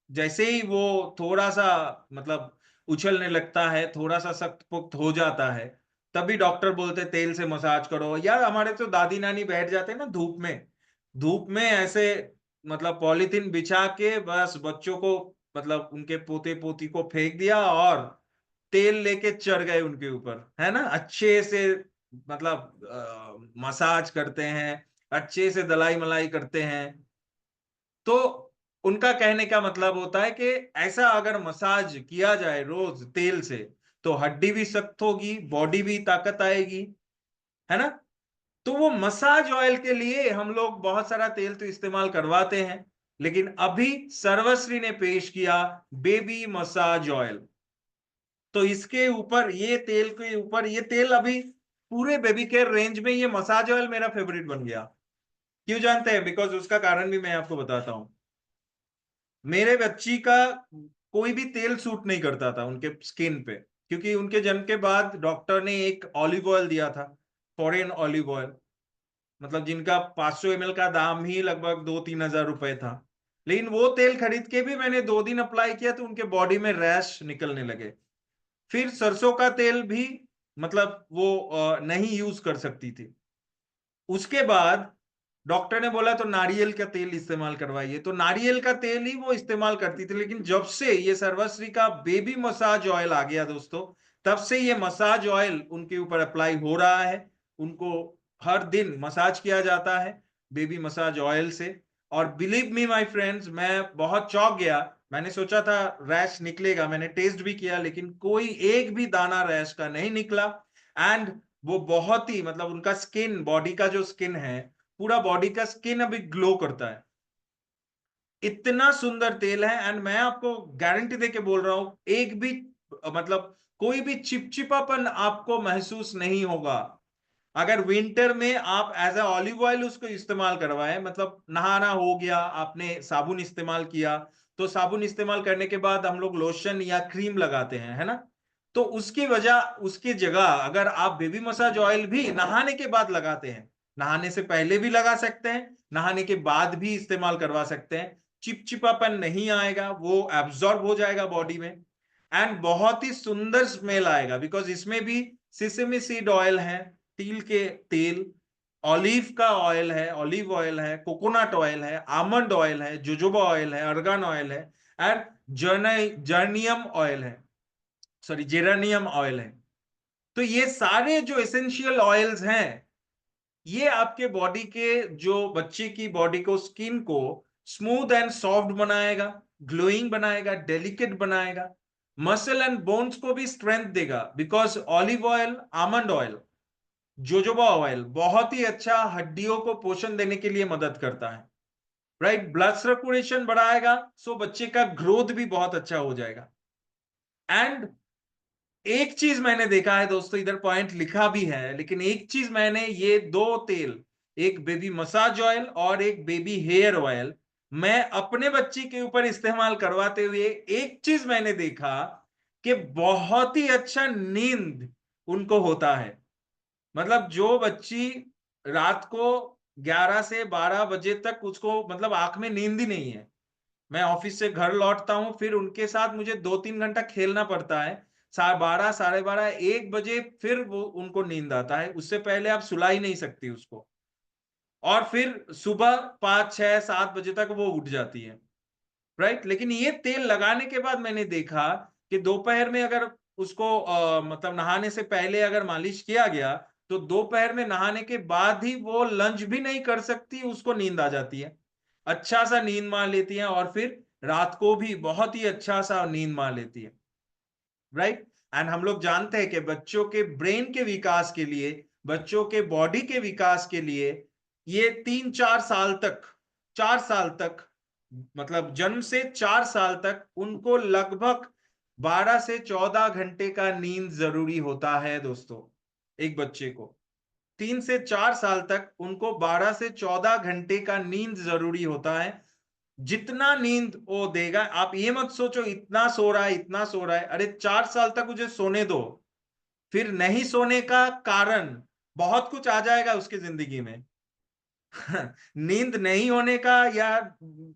Speaker 1: जैसे ही वो थोड़ा सा मतलब उछलने लगता है, थोड़ा सा सख्त पुख्त हो जाता है, तभी डॉक्टर बोलते तेल से मसाज करो। यार हमारे तो दादी नानी बैठ जाते हैं ना धूप में, धूप में ऐसे मतलब पॉलीथीन बिछा के बस बच्चों को मतलब उनके पोते पोती को फेंक दिया और तेल लेके चढ़ गए उनके ऊपर, है ना, अच्छे से मतलब मसाज करते हैं, अच्छे से दलाई मलाई करते हैं। तो उनका कहने का मतलब होता है कि ऐसा अगर मसाज किया जाए रोज तेल से, तो हड्डी भी सख्त होगी, बॉडी भी ताकत आएगी, है ना। तो वो मसाज ऑयल के लिए हम लोग बहुत सारा तेल तो इस्तेमाल करवाते हैं, लेकिन अभी सर्वश्री ने पेश किया बेबी मसाज ऑयल। तो इसके ऊपर ये तेल के ऊपर ये तेल अभी पूरे बेबी केयर रेंज में ये मसाज ऑयल मेरा फेवरेट बन गया। क्यों जानते हैं? बिकॉज उसका कारण भी मैं आपको बताता हूं। मेरे बच्ची का कोई भी तेल सूट नहीं करता था उनके स्किन पे, क्योंकि उनके जन्म के बाद डॉक्टर ने एक ऑलिव ऑयल दिया था, फॉरेन ऑलिव ऑयल, मतलब जिनका 500 ml का दाम ही लगभग 2-3 हजार रुपए था। लेकिन वो तेल खरीद के भी मैंने 2 दिन अप्लाई किया तो उनके बॉडी में रैश निकलने लगे। फिर सरसों का तेल भी मतलब वो नहीं यूज कर सकती थी। उसके बाद डॉक्टर ने बोला तो नारियल का तेल इस्तेमाल करवाइए, तो नारियल का तेल ही वो इस्तेमाल करती थी। लेकिन जब से ये सर्वश्री का बेबी मसाज ऑयल आ गया दोस्तों, तब से ये मसाज ऑयल उनके ऊपर अप्लाई हो रहा है। उनको हर दिन मसाज किया जाता है बेबी मसाज ऑयल से। और बिलीव मी माय फ्रेंड्स, मैं बहुत चौंक गया। मैंने सोचा था रैश निकलेगा, मैंने टेस्ट भी किया, लेकिन कोई एक भी दाना रैश का नहीं निकला। एंड वो बहुत ही मतलब उनका स्किन, बॉडी का जो स्किन है, पूरा बॉडी का स्किन अभी ग्लो करता है। इतना सुंदर तेल है। एंड मैं आपको गारंटी देके बोल रहा हूं, एक भी मतलब कोई भी चिपचिपापन आपको महसूस नहीं होगा। अगर विंटर में आप एज अ ऑलिव ऑयल उसको इस्तेमाल करवाएं, मतलब नहाना हो गया, आपने साबुन इस्तेमाल किया, तो साबुन इस्तेमाल करने के बाद हम लोग लोशन या क्रीम लगाते हैं, है ना। तो उसकी जगह अगर आप बेबी मसाज ऑयल भी नहाने के बाद लगाते हैं, नहाने से पहले भी लगा सकते हैं, नहाने के बाद भी इस्तेमाल करवा सकते हैं। चिपचिपापन नहीं आएगा, वो एब्जॉर्ब हो जाएगा बॉडी में, एंड बहुत ही सुंदर स्मेल आएगा, बिकॉज इसमें भी सिसमी सीड ऑयल है, तिल के तेल, ऑलिव का ऑयल है, ऑलिव ऑयल है, कोकोनट ऑयल है, आमंड ऑयल है, जोजोबा ऑयल है, अर्गन ऑयल है, एंड जर्नियम ऑयल है, सॉरी जेरानियम ऑयल है। तो ये सारे जो एसेंशियल ऑयल्स हैं, ये आपके बॉडी के, जो बच्चे की बॉडी को, स्किन को स्मूथ एंड सॉफ्ट बनाएगा, ग्लोइंग बनाएगा, डेलिकेट बनाएगा, मसल एंड बोन्स को भी स्ट्रेंथ देगा, because olive oil, almond oil, jojoba oil बहुत ही अच्छा हड्डियों को पोषण देने के लिए मदद करता है, राइट। ब्लड सर्कुलेशन बढ़ाएगा, सो बच्चे का ग्रोथ भी बहुत अच्छा हो जाएगा। एंड एक चीज मैंने देखा है दोस्तों, इधर पॉइंट लिखा भी है, लेकिन एक चीज मैंने, ये दो तेल, एक बेबी मसाज ऑयल और एक बेबी हेयर ऑयल, मैं अपने बच्चे के ऊपर इस्तेमाल करवाते हुए एक चीज मैंने देखा कि बहुत ही अच्छा नींद उनको होता है। मतलब जो बच्ची रात को 11 से 12 बजे तक, उसको मतलब आंख में नींद ही नहीं है, मैं ऑफिस से घर लौटता हूं, फिर उनके साथ मुझे 2-3 घंटा खेलना पड़ता है, 12, 12:30, 1 बजे फिर वो उनको नींद आता है, उससे पहले आप सुला ही नहीं सकती उसको, और फिर सुबह 5, 6, 7 बजे तक वो उठ जाती है, राइट। लेकिन ये तेल लगाने के बाद मैंने देखा कि दोपहर में अगर उसको मतलब नहाने से पहले अगर मालिश किया गया, तो दोपहर में नहाने के बाद ही वो लंच भी नहीं कर सकती, उसको नींद आ जाती है, अच्छा सा नींद मार लेती है, और फिर रात को भी बहुत ही अच्छा सा नींद मार लेती है, राइट। एंड हम लोग जानते हैं कि बच्चों के ब्रेन के विकास के लिए, बच्चों के बॉडी के विकास के लिए, ये 3-4 साल तक, 4 साल तक, मतलब जन्म से 4 साल तक उनको लगभग 12 से 14 घंटे का नींद जरूरी होता है दोस्तों। एक बच्चे को 3 से 4 साल तक उनको 12 से 14 घंटे का नींद जरूरी होता है। जितना नींद वो देगा, आप ये मत सोचो इतना सो रहा है, इतना सो रहा है, अरे 4 साल तक उसे सोने दो। फिर नहीं सोने का कारण बहुत कुछ आ जाएगा उसकी जिंदगी में। नींद नहीं होने का, या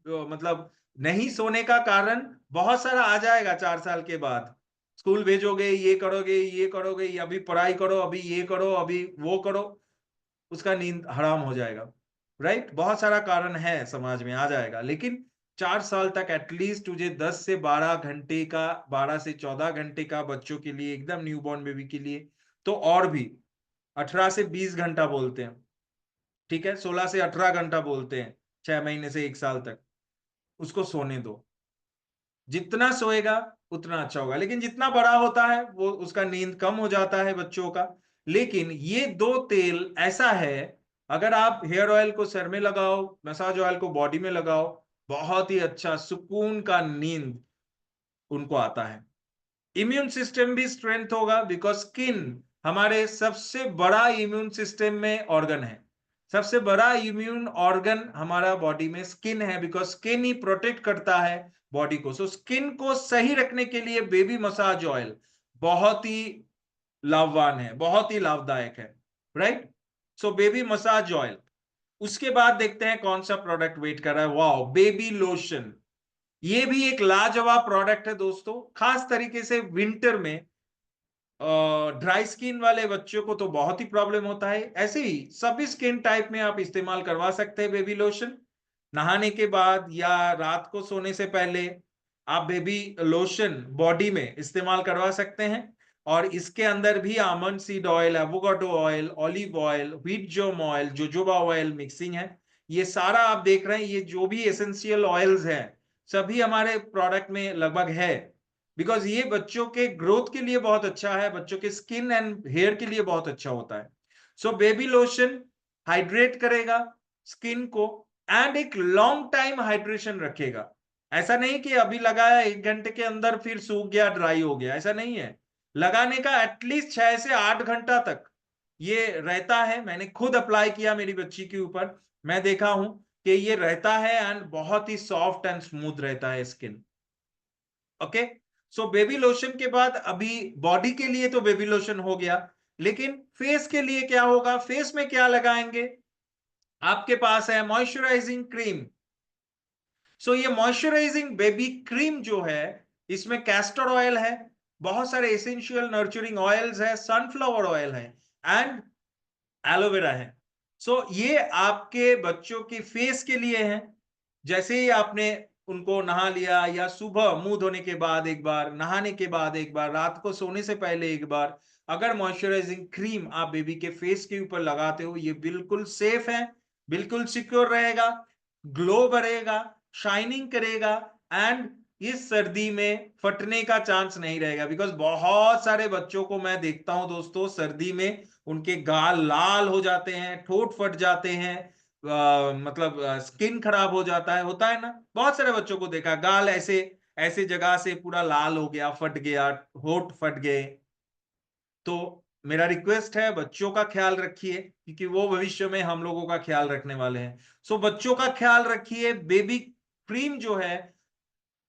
Speaker 1: मतलब नहीं सोने का कारण बहुत सारा आ जाएगा 4 साल के बाद। स्कूल भेजोगे, ये करोगे, ये करोगे, अभी पढ़ाई करो, अभी ये करो, अभी वो करो, उसका नींद हराम हो जाएगा, राइट। बहुत सारा कारण है, समाज में आ जाएगा, लेकिन 4 साल तक एटलीस्ट तुझे 10 से 12 घंटे का, 12 से 14 घंटे का बच्चों के लिए, एकदम न्यूबॉर्न बेबी के लिए तो और भी 18 से 20 घंटा बोलते हैं, ठीक है, 16 से 18 घंटा बोलते हैं, 6 महीने से 1 साल तक उसको सोने दो। जितना सोएगा उतना अच्छा होगा, लेकिन जितना बड़ा होता है वो उसका नींद कम हो जाता है बच्चों का। लेकिन ये दो तेल ऐसा है, अगर आप हेयर ऑयल को सर में लगाओ, मसाज ऑयल को बॉडी में लगाओ, बहुत ही अच्छा सुकून का नींद उनको आता है। इम्यून सिस्टम भी स्ट्रेंथ होगा, बिकॉज स्किन हमारे सबसे बड़ा इम्यून सिस्टम में ऑर्गन है। सबसे बड़ा इम्यून ऑर्गन हमारा बॉडी में स्किन है, बिकॉज स्किन ही प्रोटेक्ट करता है बॉडी को। सो स्किन को सही रखने के लिए बेबी मसाज ऑयल बहुत ही लाभवान है, बहुत ही लाभदायक है, right. So baby massage oil. उसके बाद देखते हैं कौन सा प्रोडक्ट वेट कर रहा है, वाओ, बेबी लोशन। ये भी एक लाजवाब प्रोडक्ट है दोस्तों, खास तरीके से विंटर में ड्राई स्किन वाले बच्चों को तो बहुत ही प्रॉब्लम होता है। ऐसे ही सभी स्किन टाइप में आप इस्तेमाल करवा सकते हैं बेबी लोशन। नहाने के बाद या रात को सोने से पहले आप बेबी लोशन बॉडी में इस्तेमाल करवा सकते हैं, और इसके अंदर भी almond seed oil, avocado oil, olive oil, wheat germ oil, jojoba oil mixing है। ये सारा आप देख रहे हैं, ये जो भी एसेंशियल ऑयल्स हैं सभी हमारे प्रोडक्ट में लगभग है, बिकॉज ये बच्चों के ग्रोथ के लिए बहुत अच्छा है, बच्चों के स्किन एंड हेयर के लिए बहुत अच्छा होता है। सो बेबी लोशन हाइड्रेट करेगा स्किन को, एंड एक लॉन्ग टाइम हाइड्रेशन रखेगा। ऐसा नहीं कि अभी लगाया 1 घंटे के अंदर फिर सूख गया, ड्राई हो गया, ऐसा नहीं है। लगाने का एटलीस्ट 6 से 8 घंटा तक ये रहता है। मैंने खुद अप्लाई किया मेरी बच्ची के ऊपर, मैं देखा हूं कि ये रहता है, एंड बहुत ही सॉफ्ट एंड स्मूथ रहता है skin. Okay. So baby lotion के बाद, अभी बॉडी के लिए तो बेबी लोशन हो गया, लेकिन फेस के लिए क्या होगा, फेस में क्या लगाएंगे? आपके पास है मॉइस्चराइजिंग क्रीम। सो ये मॉइस्चराइजिंग बेबी क्रीम जो है, इसमें कैस्टर ऑयल है, बहुत सारे एसेंशियल नर्चरिंग ऑयल्स है, सनफ्लावर ऑयल है एंड एलोवेरा है। सो ये आपके बच्चों के फेस के लिए है। जैसे ही आपने उनको नहा लिया, या सुबह मुंह धोने के बाद एक बार, नहाने के बाद एक बार, रात को सोने से पहले एक बार, अगर मॉइस्चराइजिंग क्रीम आप बेबी के फेस के ऊपर लगाते हो, ये बिल्कुल सेफ है, बिल्कुल सिक्योर रहेगा, ग्लो बढ़ेगा, शाइनिंग करेगा एंड इस सर्दी में फटने का चांस नहीं रहेगा। बिकॉज बहुत सारे बच्चों को मैं देखता हूं दोस्तों, सर्दी में उनके गाल लाल हो जाते हैं, ठोट फट जाते हैं, मतलब स्किन खराब हो जाता है, होता है ना, बहुत सारे बच्चों को देखा, गाल ऐसे ऐसे जगह से पूरा लाल हो गया, फट गया, होठ फट गए। तो मेरा रिक्वेस्ट है, बच्चों का ख्याल रखिए, क्योंकि वो भविष्य में हम लोगों का ख्याल रखने वाले हैं। सो बच्चों का ख्याल रखिए, बेबी क्रीम जो है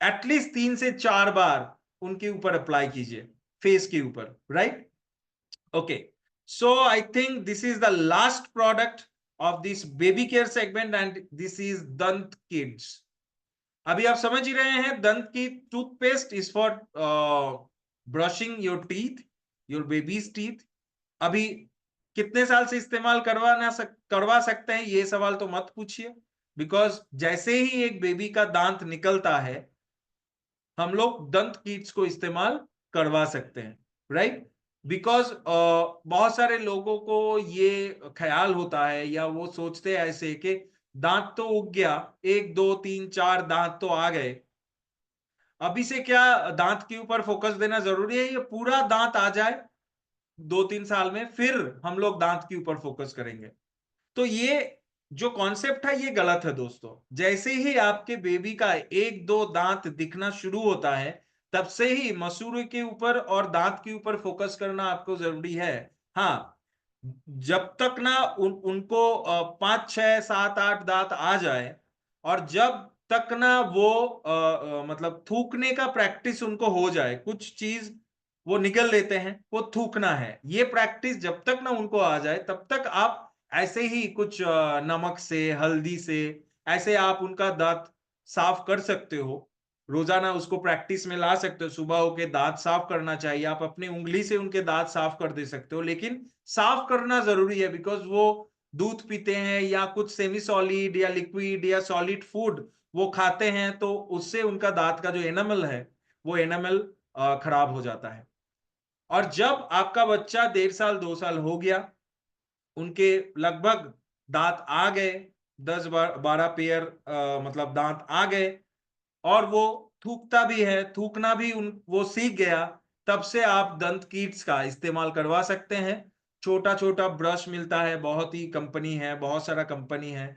Speaker 1: एटलीस्ट 3 से 4 बार उनके ऊपर अप्लाई कीजिए, फेस के ऊपर, right. Okay, so I think this is the last product of this baby care segment and this is दंत किड्स। अभी आप समझ ही रहे हैं, दंत की toothpaste is for brushing your teeth, your babies teeth. अभी कितने साल से इस्तेमाल करवा सकते हैं, ये सवाल तो मत पूछिए, बिकॉज जैसे ही एक बेबी का दांत निकलता है, हम लोग दंत कीट्स को इस्तेमाल करवा सकते हैं, राइट। बिकॉज बहुत सारे लोगों को ये ख्याल होता है, या वो सोचते हैं ऐसे कि दांत तो उग गया, 1 2 3 4 दांत तो आ गए, अभी से क्या दांत के ऊपर फोकस देना जरूरी है, ये पूरा दांत आ जाए 2 3 साल में, फिर हम लोग दांत के ऊपर फोकस करेंगे। तो ये जो कॉन्सेप्ट है ये गलत है दोस्तों। जैसे ही आपके बेबी का 1 2 दांत दिखना शुरू होता है, तब से ही मसूड़े के ऊपर और दांत के ऊपर फोकस करना आपको जरूरी है। हाँ, जब तक ना उनको 5 6 7 8 दांत आ जाए, और जब तक ना वो मतलब थूकने का प्रैक्टिस उनको हो जाए, कुछ चीज वो निगल लेते हैं, वो थूकना है, ये प्रैक्टिस जब तक ना उनको आ जाए, तब तक आप ऐसे ही कुछ नमक से, हल्दी से, ऐसे आप उनका दांत साफ कर सकते हो। रोजाना उसको प्रैक्टिस में ला सकते हो, सुबह होके दांत साफ करना चाहिए, आप अपनी उंगली से उनके दांत साफ कर दे सकते हो, लेकिन साफ करना जरूरी है। बिकॉज वो दूध पीते हैं, या कुछ सेमी सॉलिड या लिक्विड या सॉलिड फूड वो खाते हैं, तो उससे उनका दांत का जो एनामल है, वो एनामल खराब हो जाता है। और जब आपका बच्चा 1.5 साल 2 साल हो गया, उनके लगभग दांत आ गए, 10 12 पेयर मतलब दांत आ गए, और वो थूकता भी है, थूकना भी वो सीख गया, तब से आप दंत कीट्स का इस्तेमाल करवा सकते हैं। छोटा छोटा ब्रश मिलता है, बहुत ही कंपनी है, बहुत सारा कंपनी है,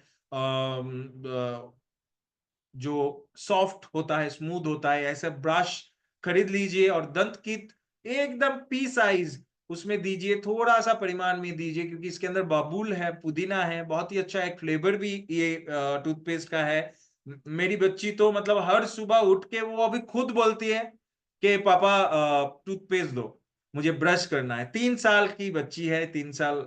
Speaker 1: जो सॉफ्ट होता है, स्मूथ होता है, ऐसे ब्रश खरीद लीजिए, और दंत किट एकदम पी साइज उसमें दीजिए, थोड़ा सा परिमाण में दीजिए, क्योंकि इसके अंदर बबूल है, पुदीना है, बहुत ही अच्छा एक फ्लेवर भी ये टूथपेस्ट का है। मेरी बच्ची तो मतलब हर सुबह उठ के वो अभी खुद बोलती है कि पापा टूथपेस्ट दो, मुझे ब्रश करना है। 3 साल की बच्ची है, 3 साल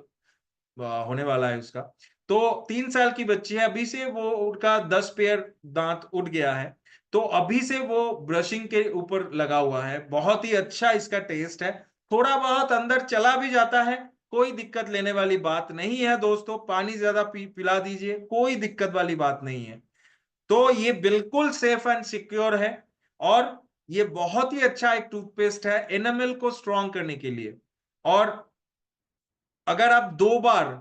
Speaker 1: होने वाला है उसका। तो 3 साल की बच्ची है, अभी से वो उनका 10 पेयर दांत उठ गया है, तो अभी से वो ब्रशिंग के ऊपर लगा हुआ है, बहुत ही अच्छा इसका टेस्ट है, थोड़ा बहुत अंदर चला भी जाता है, कोई दिक्कत लेने वाली बात नहीं है दोस्तों। पानी ज्यादा पिला दीजिए, कोई दिक्कत वाली बात नहीं है। तो ये बिल्कुल सेफ एंड सिक्योर है, और ये बहुत ही अच्छा एक टूथपेस्ट है एनामेल को स्ट्रॉन्ग करने के लिए। और अगर आप 2 बार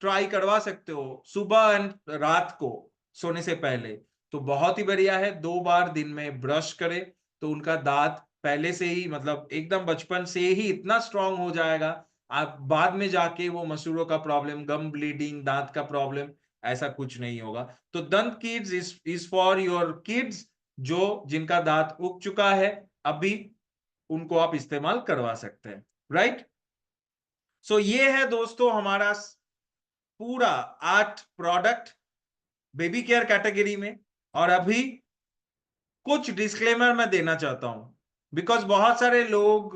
Speaker 1: ट्राई करवा सकते हो, सुबह एंड रात को सोने से पहले, तो बहुत ही बढ़िया है। 2 बार दिन में ब्रश करे, तो उनका दांत पहले से ही मतलब एकदम बचपन से ही इतना स्ट्रांग हो जाएगा, आप बाद में जाके वो मसूड़ों का प्रॉब्लम, गम ब्लीडिंग, दांत का प्रॉब्लम, ऐसा कुछ नहीं होगा। तो दंत kids is for your kids, जो जिनका दांत उग चुका है अभी, उनको आप इस्तेमाल करवा सकते हैं, राइट। सो ये है दोस्तों हमारा पूरा 8 प्रोडक्ट बेबी केयर कैटेगरी में। और अभी कुछ डिस्क्लेमर मैं देना चाहता हूं, बिकॉज बहुत सारे लोग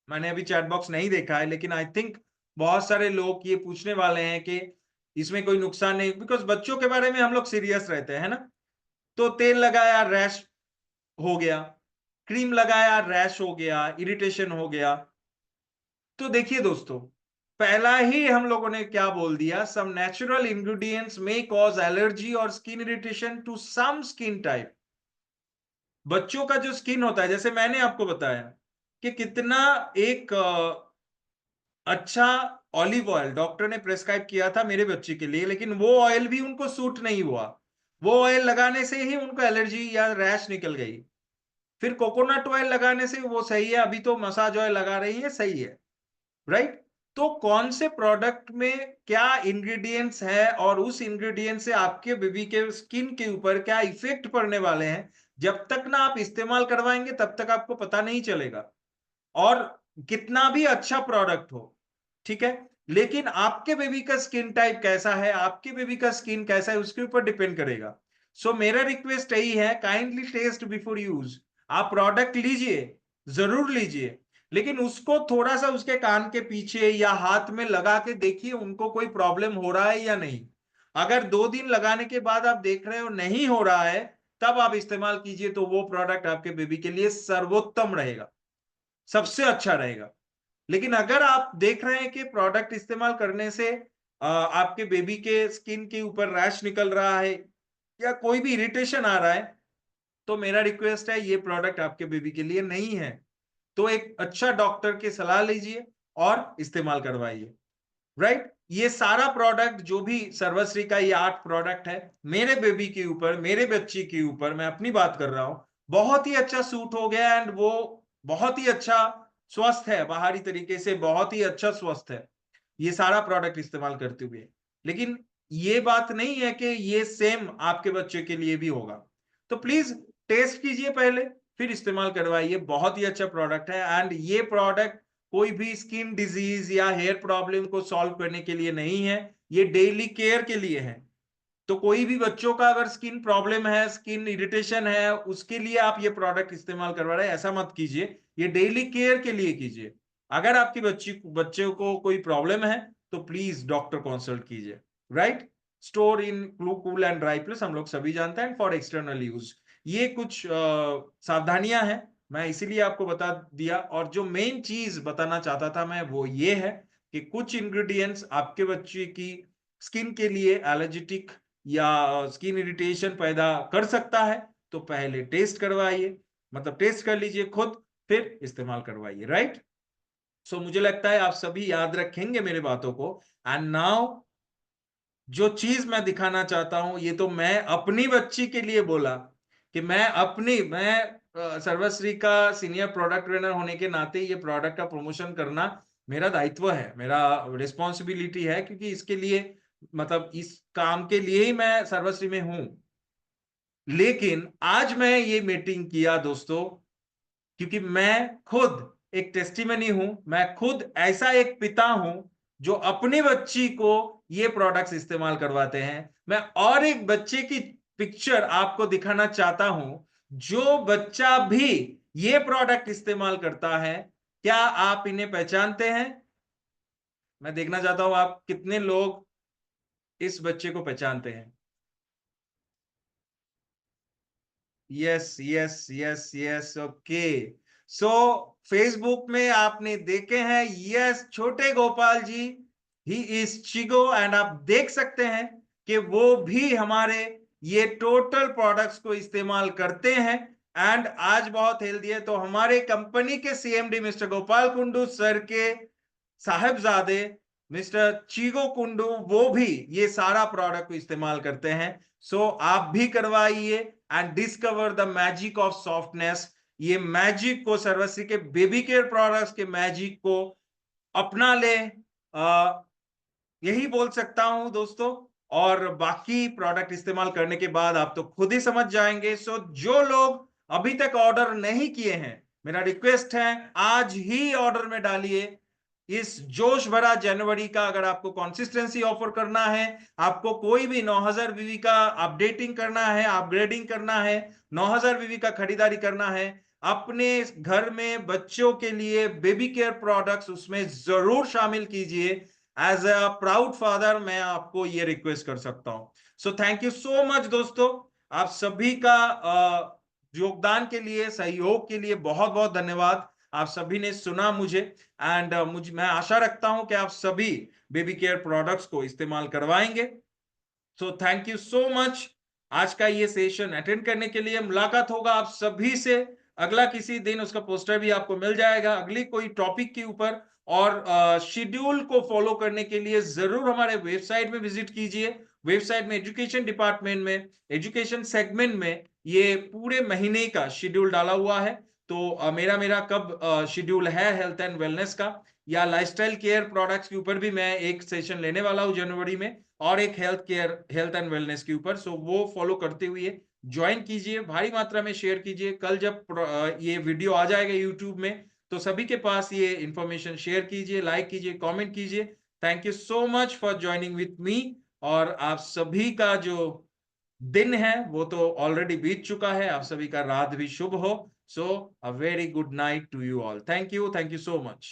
Speaker 1: मैंने अभी चैट बॉक्स नहीं देखा है, लेकिन आई थिंक बहुत सारे लोग ये पूछने वाले हैं कि इसमें कोई नुकसान नहीं, बिकॉज बच्चों के बारे में हम लोग सीरियस रहते हैं ना। तो तेल लगाया, रैश हो गया, क्रीम लगाया, रैश हो गया, इरिटेशन हो गया। तो देखिए दोस्तों, पहला ही हम लोगों ने क्या बोल दिया, some natural ingredients may cause allergy और skin irritation to some skin type. बच्चों का जो स्किन होता है, जैसे मैंने आपको बताया कि कितना एक अच्छा ऑलिव ऑयल डॉक्टर ने प्रेस्क्राइब किया था मेरे बच्चे के लिए, लेकिन वो ऑयल भी उनको सूट नहीं हुआ। वो ऑयल लगाने से ही उनको एलर्जी या रैश निकल गई। फिर कोकोनट ऑयल लगाने से वो सही है, अभी तो मसाज ऑयल लगा रही है, सही है, राइट। तो कौन से प्रोडक्ट में क्या इंग्रेडिएंट्स है और उस इंग्रेडिएंट से आपके बेबी के स्किन के ऊपर क्या इफेक्ट पड़ने वाले हैं, जब तक ना आप इस्तेमाल करवाएंगे तब तक आपको पता नहीं चलेगा। और कितना भी अच्छा प्रोडक्ट हो, ठीक है, लेकिन आपके बेबी का स्किन टाइप कैसा है, आपके बेबी का स्किन कैसा है, उसके ऊपर डिपेंड करेगा। सो मेरा रिक्वेस्ट यही है, काइंडली टेस्ट बिफोर यूज। आप प्रोडक्ट लीजिए, जरूर लीजिए, लेकिन उसको थोड़ा सा उसके कान के पीछे या हाथ में लगा के देखिए उनको कोई प्रॉब्लम हो रहा है या नहीं। अगर 2 दिन लगाने के बाद आप देख रहे हो नहीं हो रहा है, तब आप इस्तेमाल कीजिए, तो वो प्रोडक्ट आपके बेबी के लिए सर्वोत्तम रहेगा, सबसे अच्छा रहेगा। लेकिन अगर आप देख रहे हैं कि प्रोडक्ट इस्तेमाल करने से आपके बेबी के स्किन के ऊपर रैश निकल रहा है या कोई भी इरिटेशन आ रहा है, तो मेरा रिक्वेस्ट है ये प्रोडक्ट आपके बेबी के लिए नहीं है। तो एक अच्छा डॉक्टर की सलाह लीजिए और इस्तेमाल करवाइए, राइट। ये सारा प्रोडक्ट जो भी सर्वश्री का ये 8 प्रोडक्ट है, मेरे बेबी के ऊपर, मेरे बच्ची के ऊपर, मैं अपनी बात कर रहा हूं, बहुत ही अच्छा सूट हो गया एंड वो बहुत ही अच्छा स्वस्थ है, बाहरी तरीके से बहुत ही अच्छा स्वस्थ है ये सारा प्रोडक्ट इस्तेमाल करते हुए। लेकिन ये बात नहीं है कि ये सेम आपके बच्चे के लिए भी होगा। तो प्लीज टेस्ट कीजिए पहले, फिर इस्तेमाल करवाइए। बहुत ही अच्छा प्रोडक्ट है एंड ये प्रोडक्ट कोई भी स्किन डिजीज या हेयर प्रॉब्लम को सॉल्व करने के लिए नहीं है, ये डेली केयर के लिए है। तो कोई भी बच्चों का अगर स्किन प्रॉब्लम है, स्किन इरिटेशन है, उसके लिए आप ये प्रोडक्ट इस्तेमाल करवा रहे हैं, ऐसा मत कीजिए। ये डेली केयर के लिए कीजिए। अगर आपकी बच्चे को कोई प्रॉब्लम है तो प्लीज डॉक्टर कंसल्ट कीजिए, right. Store in cool and dry plus हम लोग सभी जानते हैं, फॉर एक्सटर्नल यूज। ये कुछ सावधानियां हैं, मैं इसीलिए आपको बता दिया। और जो मेन चीज बताना चाहता था मैं, वो ये है कि कुछ इंग्रेडिएंट्स आपके बच्चे की स्किन के लिए एलर्जेटिक या स्किन इरिटेशन पैदा कर सकता है। तो पहले टेस्ट करवाइए, मतलब टेस्ट कर लीजिए खुद, फिर इस्तेमाल करवाइए, राइट। सो मुझे लगता है आप सभी याद रखेंगे मेरे बातों को। एंड नाउ जो चीज मैं दिखाना चाहता हूं, ये तो मैं अपनी बच्ची के लिए बोला कि मैं सर्वश्री का सीनियर प्रोडक्ट ट्रेनर होने के नाते ये प्रोडक्ट का प्रमोशन करना मेरा दायित्व है, मेरा रिस्पॉन्सिबिलिटी है, क्योंकि इसके लिए, मतलब इस काम के लिए ही मैं सर्वश्री में हूं। लेकिन आज मैं ये मीटिंग किया दोस्तों, क्योंकि मैं खुद एक टेस्टिमनी हूं, मैं खुद ऐसा एक पिता हूं जो अपनी बच्ची को ये प्रोडक्ट्स इस्तेमाल करवाते हैं। मैं और एक बच्चे की पिक्चर आपको दिखाना चाहता हूं जो बच्चा भी ये प्रोडक्ट इस्तेमाल करता है। क्या आप इन्हें पहचानते हैं? मैं देखना चाहता हूं आप कितने लोग इस बच्चे को पहचानते हैं। Yes yes yes yes, okay. सो फेसबुक में आपने देखे हैं, यस, छोटे Gopal ji, he is Chigo. And आप देख सकते हैं कि वो भी हमारे ये टोटल प्रोडक्ट्स को इस्तेमाल करते हैं एंड आज बहुत हेल्दी है। तो हमारे कंपनी के CMD mister Gopal Kundu sir के साहेबजादे मिस्टर चीगो कुंडू, वो भी ये सारा प्रोडक्ट को इस्तेमाल करते हैं। सो आप भी करवाइए and discover the magic of softness. ये मैजिक को, सर्वश्री के बेबी केयर प्रोडक्ट्स के मैजिक को अपना ले, यही बोल सकता हूं दोस्तों। और बाकी प्रोडक्ट इस्तेमाल करने के बाद आप तो खुद ही समझ जाएंगे। सो जो लोग अभी तक ऑर्डर नहीं किए हैं, मेरा रिक्वेस्ट है आज ही ऑर्डर में डालिए। इस जोश भरा जनवरी का अगर आपको कंसिस्टेंसी ऑफर करना है, आपको कोई भी 9000 वीवी का अपडेटिंग करना है, अपग्रेडिंग करना है, 9000 वीवी का खरीदारी करना है अपने घर में बच्चों के लिए बेबी केयर प्रोडक्ट्स, उसमें जरूर शामिल कीजिए। एज अ प्राउड फादर मैं आपको ये रिक्वेस्ट कर सकता हूं। So thank you so much दोस्तों, आप सभी का योगदान के लिए, सहयोग के लिए बहुत बहुत धन्यवाद। आप सभी ने सुना मुझे, एंड मैं आशा रखता हूं कि आप सभी बेबी केयर प्रोडक्ट्स को इस्तेमाल करवाएंगे। So thank you so much आज का ये सेशन अटेंड करने के लिए। मुलाकात होगा आप सभी से अगला किसी दिन, उसका पोस्टर भी आपको मिल जाएगा अगली कोई टॉपिक के ऊपर। और शेड्यूल को फॉलो करने के लिए जरूर हमारे वेबसाइट में विजिट कीजिए। वेबसाइट में एजुकेशन डिपार्टमेंट में, एजुकेशन सेगमेंट में ये पूरे महीने का शेड्यूल डाला हुआ है। तो मेरा कब शेड्यूल है हेल्थ एंड वेलनेस का या लाइफस्टाइल केयर प्रोडक्ट्स के ऊपर भी मैं एक सेशन लेने वाला हूं जनवरी में, और एक हेल्थ एंड वेलनेस के ऊपर। सो वो फॉलो करते हुए ज्वाइन कीजिए, भारी मात्रा में शेयर कीजिए। कल जब ये वीडियो आ जाएगा यूट्यूब में तो सभी के पास ये इंफॉर्मेशन शेयर कीजिए, लाइक कीजिए, कमेंट कीजिए। Thank you so much for joining with me. और आप सभी का जो दिन है वो तो ऑलरेडी बीत चुका है, आप सभी का रात भी शुभ हो। So a very good night to you all. Thank you so much.